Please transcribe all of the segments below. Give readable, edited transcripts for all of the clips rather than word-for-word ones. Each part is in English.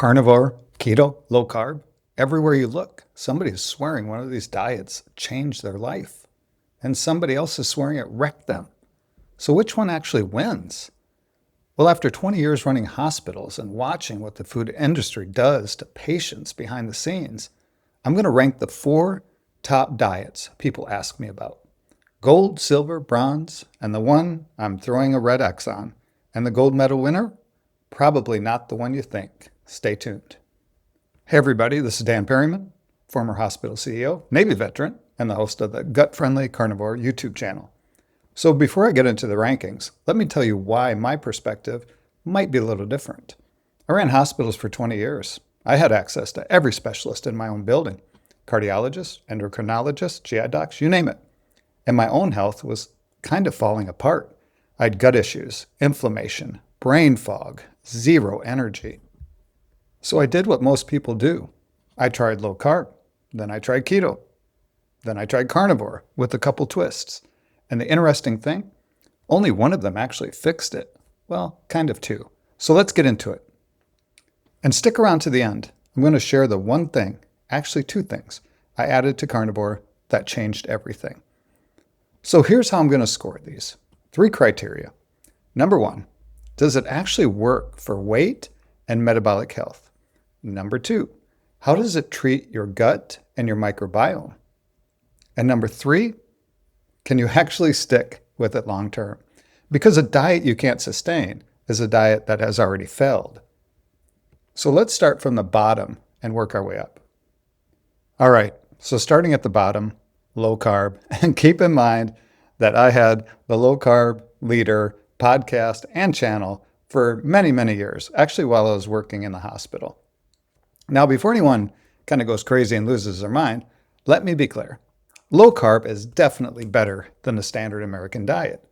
Carnivore, keto, low carb. Everywhere you look, somebody is swearing one of these diets changed their life, and somebody else is swearing it wrecked them. So which one actually wins? Well, after 20 years running hospitals and watching what the food industry does to patients behind the scenes, I'm going to rank the 4 top diets people ask me about. Gold, silver, bronze, and the one I'm throwing a red X on. And the gold medal winner? Probably not the one you think. Stay tuned. Hey everybody, this is Dan Perryman, former hospital CEO, Navy veteran, and the host of the Gut-Friendly Carnivore YouTube channel. So before I get into the rankings, let me tell you why my perspective might be a little different. I ran hospitals for 20 years. I had access to every specialist in my own building. Cardiologists, endocrinologists, GI docs, you name it. And my own health was kind of falling apart. I had gut issues, inflammation, brain fog, zero energy. So I did what most people do. I tried low carb, then I tried keto, then I tried carnivore with a couple twists. And the interesting thing, only one of them actually fixed it. Well, kind of two. So let's get into it. And stick around to the end. I'm going to share the one thing, actually 2 things, I added to carnivore that changed everything. So here's how I'm going to score these. 3 criteria. Number 1, does it actually work for weight and metabolic health? Number 2, how does it treat your gut and your microbiome? And number 3, can you actually stick with it long term? Because a diet you can't sustain is a diet that has already failed. So let's start from the bottom and work our way up. All right, so starting at the bottom, low carb, and keep in mind that I had the Low Carb Leader podcast and channel for many, many years, actually while I was working in the hospital. Now, before anyone kind of goes crazy and loses their mind, let me be clear. Low carb is definitely better than the standard American diet.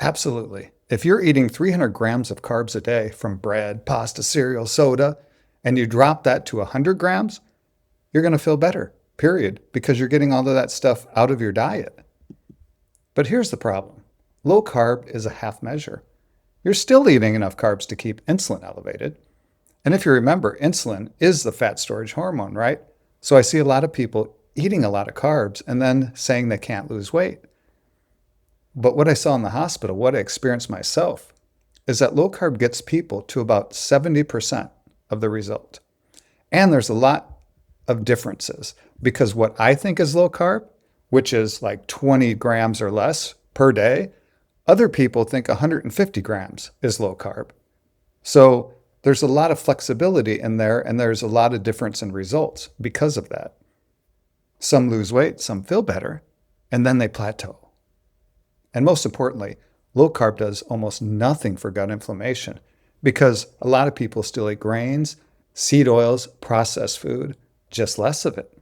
Absolutely. If you're eating 300 grams of carbs a day from bread, pasta, cereal, soda, and you drop that to 100 grams, you're going to feel better, period, because you're getting all of that stuff out of your diet. But here's the problem. Low carb is a half measure. You're still eating enough carbs to keep insulin elevated. And if you remember, insulin is the fat storage hormone, right? So I see a lot of people eating a lot of carbs and then saying they can't lose weight. But what I saw in the hospital, what I experienced myself, is that low carb gets people to about 70% of the result. And there's a lot of differences because what I think is low carb, which is like 20 grams or less per day, other people think 150 grams is low carb. So there's a lot of flexibility in there, and there's a lot of difference in results because of that. Some lose weight, some feel better, and then they plateau. And most importantly, low carb does almost nothing for gut inflammation because a lot of people still eat grains, seed oils, processed food, just less of it.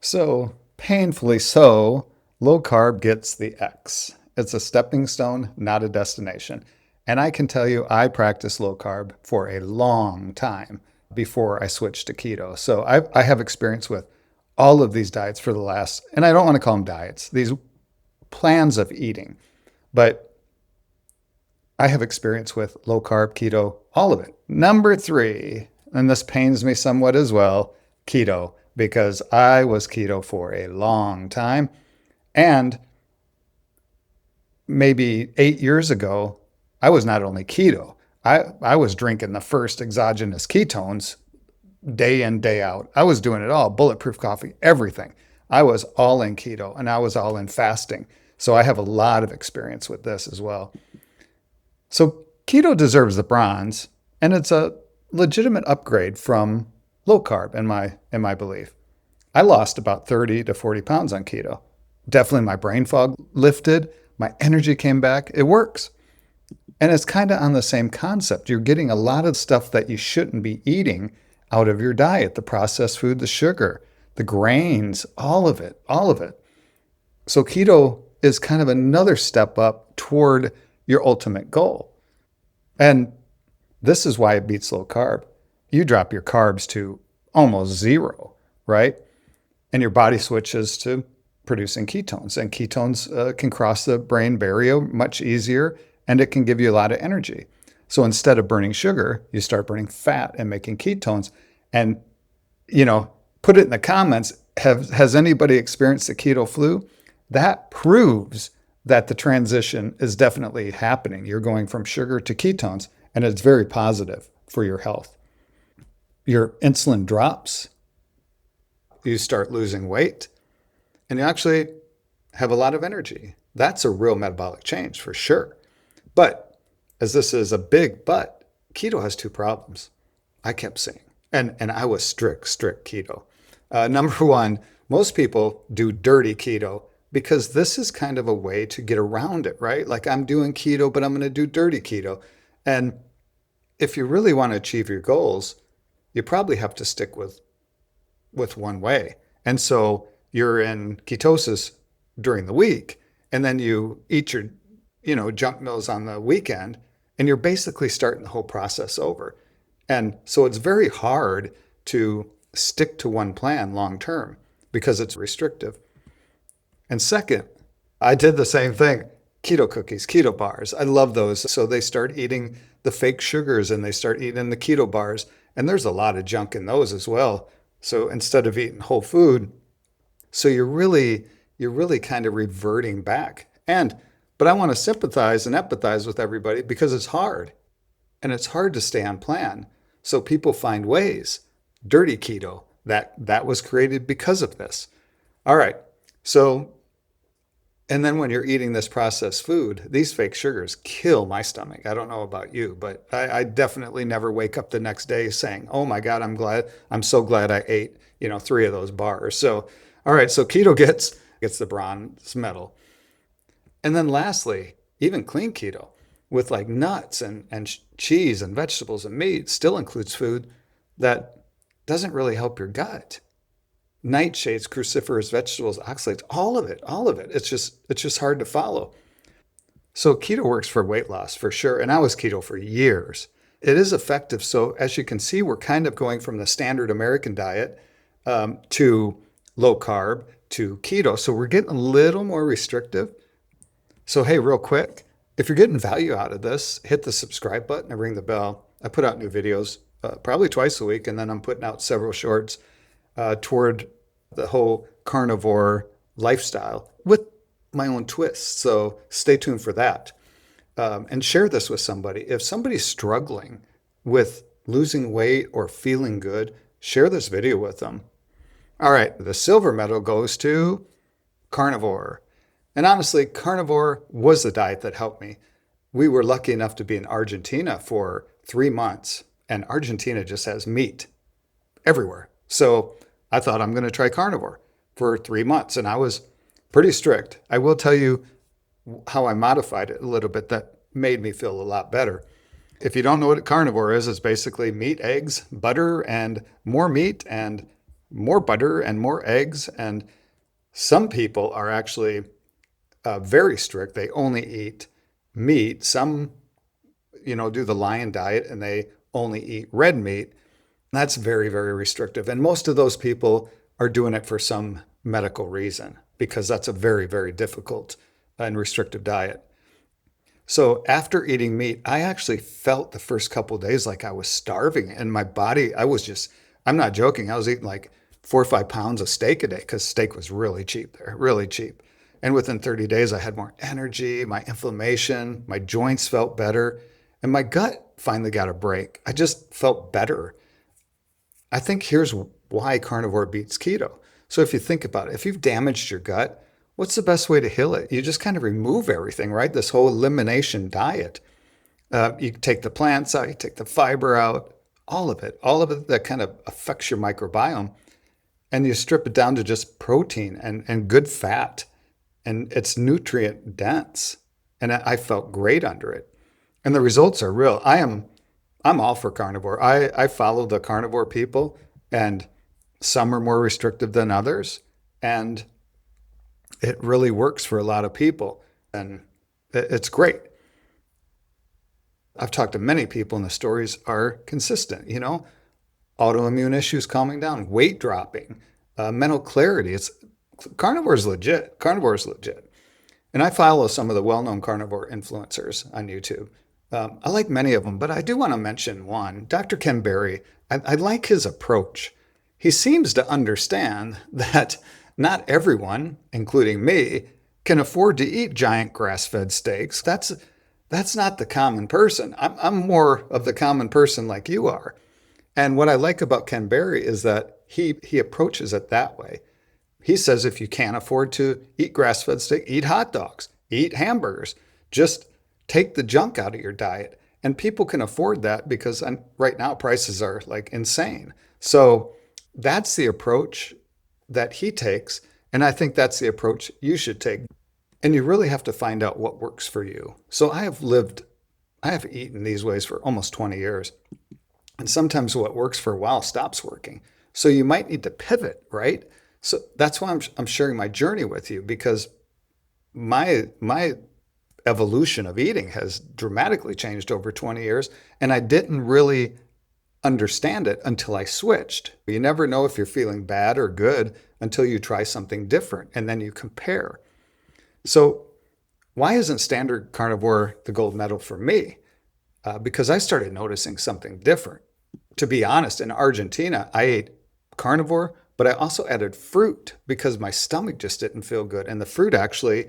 So, painfully so, low carb gets the X. It's a stepping stone, not a destination. And I can tell you, I practiced low carb for a long time before I switched to keto. So I have experience with all of these diets for the last, and I don't want to call them diets, these plans of eating. But I have experience with low carb, keto, all of it. Number 3, and this pains me somewhat as well, keto, because I was keto for a long time. And maybe 8 years ago, I was not only keto, I was drinking the first exogenous ketones day in, day out. I was doing it all, bulletproof coffee, everything. I was all in keto and I was all in fasting. So I have a lot of experience with this as well. So keto deserves the bronze, and it's a legitimate upgrade from low carb in my belief. I lost about 30 to 40 pounds on keto. Definitely my brain fog lifted, my energy came back. It works. And it's kind of on the same concept. You're getting a lot of stuff that you shouldn't be eating out of your diet, the processed food, the sugar, the grains, all of it. So keto is kind of another step up toward your ultimate goal. And this is why it beats low carb. You drop your carbs to almost zero, right? And your body switches to producing ketones. And ketones can cross the brain barrier much easier, and it can give you a lot of energy. So instead of burning sugar, you start burning fat and making ketones. And, you know, put it in the comments. Has anybody experienced the keto flu? That proves that the transition is definitely happening. You're going from sugar to ketones, and it's very positive for your health. Your insulin drops, you start losing weight, and you actually have a lot of energy. That's a real metabolic change for sure. But as this is a big but, keto has two problems. I kept saying, and I was strict keto. Number one, most people do dirty keto because this is kind of a way to get around it, right? Like I'm doing keto, but I'm going to do dirty keto. And if you really want to achieve your goals, you probably have to stick with one way. And so you're in ketosis during the week, and then you eat your, junk meals on the weekend, and you're basically starting the whole process over. And so it's very hard to stick to one plan long term because it's restrictive. And second, I did the same thing. Keto cookies, keto bars. I love those. So they start eating the fake sugars and they start eating the keto bars. And there's a lot of junk in those as well. So instead of eating whole food, so you're really kind of reverting back. But I want to sympathize and empathize with everybody because it's hard. And it's hard to stay on plan. So people find ways. Dirty keto, that was created because of this. All right. So, and then when you're eating this processed food, these fake sugars kill my stomach. I don't know about you, but I definitely never wake up the next day saying, "Oh my God, I'm so glad I ate, 3 of those bars." So, all right, so keto gets the bronze medal. And then lastly, even clean keto with like nuts and cheese and vegetables and meat still includes food that doesn't really help your gut. Nightshades, cruciferous vegetables, oxalates, all of it. It's just hard to follow. So keto works for weight loss for sure. And I was keto for years. It is effective. So as you can see, we're kind of going from the standard American diet to low carb to keto. So we're getting a little more restrictive. So hey, real quick, if you're getting value out of this, hit the subscribe button and ring the bell. I put out new videos probably twice a week, and then I'm putting out several shorts toward the whole carnivore lifestyle with my own twist. So stay tuned for that. And share this with somebody. If somebody's struggling with losing weight or feeling good, share this video with them. All right, the silver medal goes to carnivore. And honestly, carnivore was the diet that helped me. We were lucky enough to be in Argentina for 3 months, and Argentina just has meat everywhere. So I thought I'm going to try carnivore for 3 months, and I was pretty strict. I will tell you how I modified it a little bit that made me feel a lot better. If you don't know what carnivore is, it's basically meat, eggs, butter, and more meat, and more butter, and more eggs. And some people are actually very strict. They only eat meat. Some, do the lion diet and they only eat red meat. That's very, very restrictive. And most of those people are doing it for some medical reason because that's a very, very difficult and restrictive diet. So after eating meat, I actually felt the first couple of days like I was starving and my body, I'm not joking. I was eating like 4 or 5 pounds of steak a day because steak was really cheap there, really cheap. And within 30 days, I had more energy, my inflammation, my joints felt better, and my gut finally got a break. I just felt better. I think here's why carnivore beats keto. So if you think about it, if you've damaged your gut, what's the best way to heal it? You just kind of remove everything, right? This whole elimination diet. You take the plants out, you take the fiber out, all of it that kind of affects your microbiome, and you strip it down to just protein and good fat. And it's nutrient dense. And I felt great under it. And the results are real. I'm all for carnivore. I follow the carnivore people, and some are more restrictive than others. And it really works for a lot of people. And it's great. I've talked to many people, and the stories are consistent. Autoimmune issues calming down, weight dropping, mental clarity. Carnivore is legit. And I follow some of the well-known carnivore influencers on YouTube. I like many of them, but I do want to mention one. Dr. Ken Berry, I like his approach. He seems to understand that not everyone, including me, can afford to eat giant grass-fed steaks. That's not the common person. I'm more of the common person like you are. And what I like about Ken Berry is that he approaches it that way. He says if you can't afford to eat grass-fed steak, eat hot dogs, eat hamburgers. Just take the junk out of your diet. And people can afford that because right now prices are like insane. So that's the approach that he takes. And I think that's the approach you should take. And you really have to find out what works for you. So I have eaten these ways for almost 20 years. And sometimes what works for a while stops working. So you might need to pivot, right? So that's why I'm sharing my journey with you, because my evolution of eating has dramatically changed over 20 years. And I didn't really understand it until I switched. You never know if you're feeling bad or good until you try something different and then you compare. So why isn't standard carnivore the gold medal for me? Because I started noticing something different. To be honest, in Argentina, I ate carnivore, but I also added fruit because my stomach just didn't feel good. And the fruit actually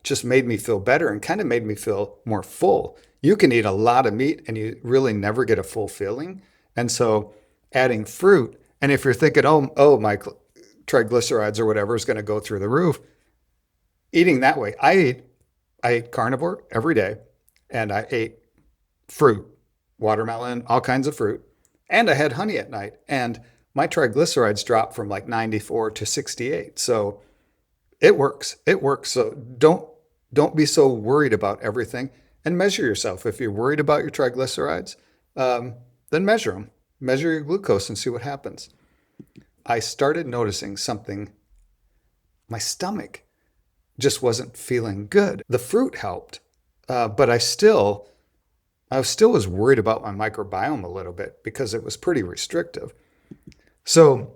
just made me feel better and kind of made me feel more full. You can eat a lot of meat and you really never get a full feeling. And so adding fruit, and if you're thinking, my triglycerides or whatever is going to go through the roof, eating that way, I ate carnivore every day and I ate fruit, watermelon, all kinds of fruit, and I had honey at night. And my triglycerides dropped from like 94 to 68. So it works. It works. So don't be so worried about everything, and measure yourself. If you're worried about your triglycerides, then measure them. Measure your glucose and see what happens. I started noticing something. My stomach just wasn't feeling good. The fruit helped, but I still was worried about my microbiome a little bit because it was pretty restrictive. So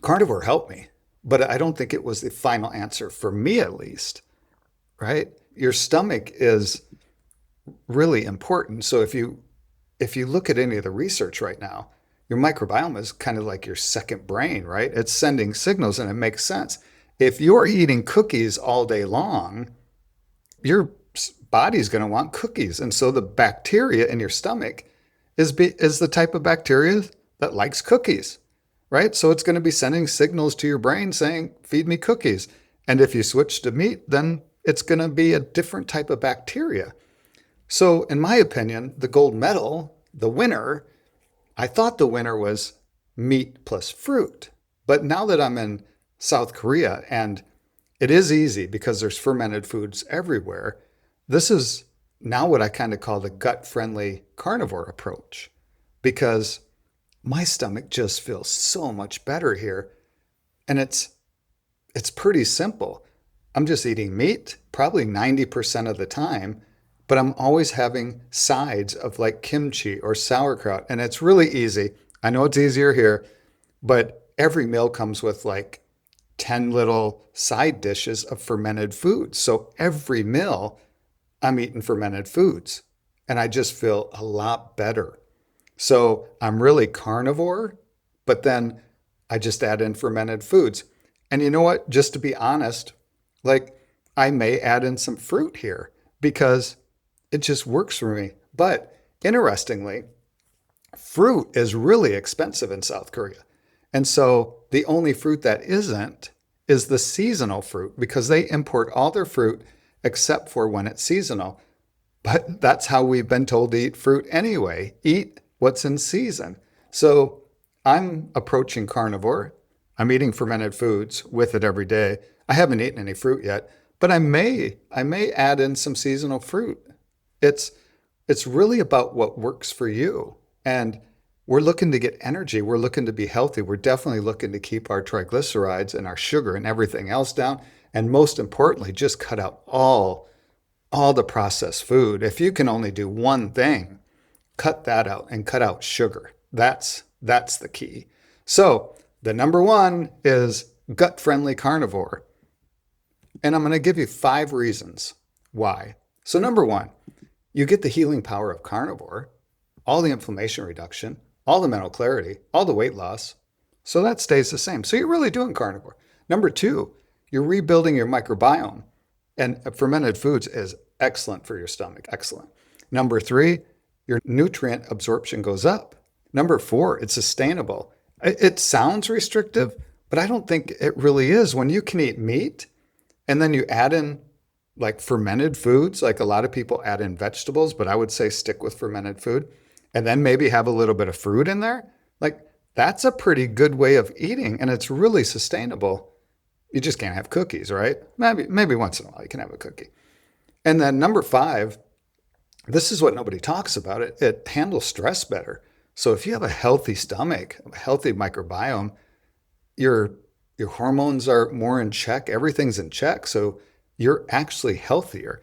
carnivore helped me, but I don't think it was the final answer for me, at least, right? Your stomach is really important. So if you look at any of the research right now, your microbiome is kind of like your second brain, right? It's sending signals and it makes sense. If you're eating cookies all day long, your body's going to want cookies. And so the bacteria in your stomach is the type of bacteria that likes cookies, right? So it's going to be sending signals to your brain saying, feed me cookies. And if you switch to meat, then it's going to be a different type of bacteria. So in my opinion, the gold medal, the winner, I thought the winner was meat plus fruit. But now that I'm in South Korea, and it is easy because there's fermented foods everywhere, this is now what I kind of call the gut-friendly carnivore approach, because my stomach just feels so much better here. And it's pretty simple. I'm just eating meat probably 90% of the time, but I'm always having sides of like kimchi or sauerkraut, and it's really easy. I know it's easier here, but every meal comes with like 10 little side dishes of fermented foods. So every meal I'm eating fermented foods, and I just feel a lot better. So I'm really carnivore, but then I just add in fermented foods. And you know what? Just to be honest, like I may add in some fruit here because it just works for me. But interestingly, fruit is really expensive in South Korea. And so the only fruit that isn't is the seasonal fruit, because they import all their fruit except for when it's seasonal. But that's how we've been told to eat fruit anyway. Eat what's in season. So I'm approaching carnivore. I'm eating fermented foods with it every day. I haven't eaten any fruit yet, but I may add in some seasonal fruit. It's really about what works for you. And we're looking to get energy. We're looking to be healthy. We're definitely looking to keep our triglycerides and our sugar and everything else down. And most importantly, just cut out all the processed food. If you can only do one thing, cut that out and cut out sugar. That's the key. So the number one is gut-friendly carnivore. And I'm going to give you 5 reasons why. So number one, You get the healing power of carnivore, all the inflammation reduction, all the mental clarity, all the weight loss. So that stays the same. So you're really doing carnivore. Number two, you're rebuilding your microbiome. And fermented foods is excellent for your stomach. Excellent. Number three, your nutrient absorption goes up. Number four, it's sustainable. It sounds restrictive, but I don't think it really is. When you can eat meat and then you add in like fermented foods, like a lot of people add in vegetables, but I would say stick with fermented food, and then maybe have a little bit of fruit in there. Like that's a pretty good way of eating, and it's really sustainable. You just can't have cookies, right? Maybe once in a while you can have a cookie. And then number five, this is what nobody talks about. It handles stress better. So if you have a healthy stomach, a healthy microbiome, your hormones are more in check. Everything's in check. So you're actually healthier.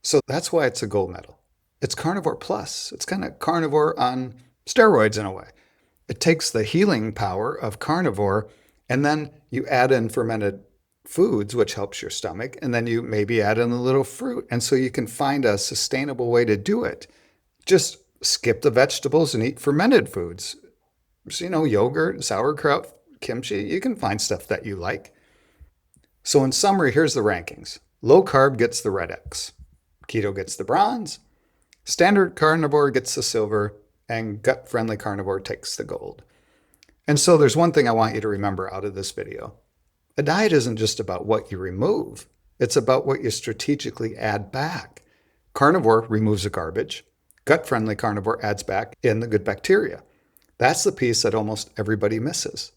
So that's why it's a gold medal. It's carnivore plus. It's kind of carnivore on steroids in a way. It takes the healing power of carnivore, and then you add in fermented foods, which helps your stomach, and then you maybe add in a little fruit. And so you can find a sustainable way to do it. Just skip the vegetables and eat fermented foods. So, yogurt, sauerkraut, kimchi, you can find stuff that you like. So in summary, here's the rankings. Low carb gets the red X. Keto gets the bronze. Standard carnivore gets the silver. And gut-friendly carnivore takes the gold. And so there's one thing I want you to remember out of this video. A diet isn't just about what you remove. It's about what you strategically add back. Carnivore removes the garbage. Gut-friendly carnivore adds back in the good bacteria. That's the piece that almost everybody misses.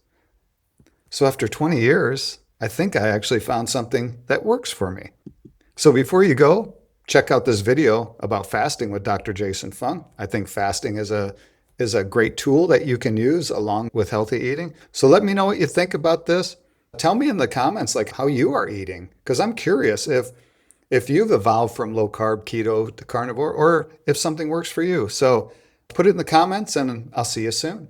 So after 20 years, I think I actually found something that works for me. So before you go, check out this video about fasting with Dr. Jason Fung. I think fasting is a great tool that you can use along with healthy eating. So let me know what you think about this. Tell me in the comments like how you are eating, because I'm curious if you've evolved from low carb, keto to carnivore, or if something works for you. So put it in the comments and I'll see you soon.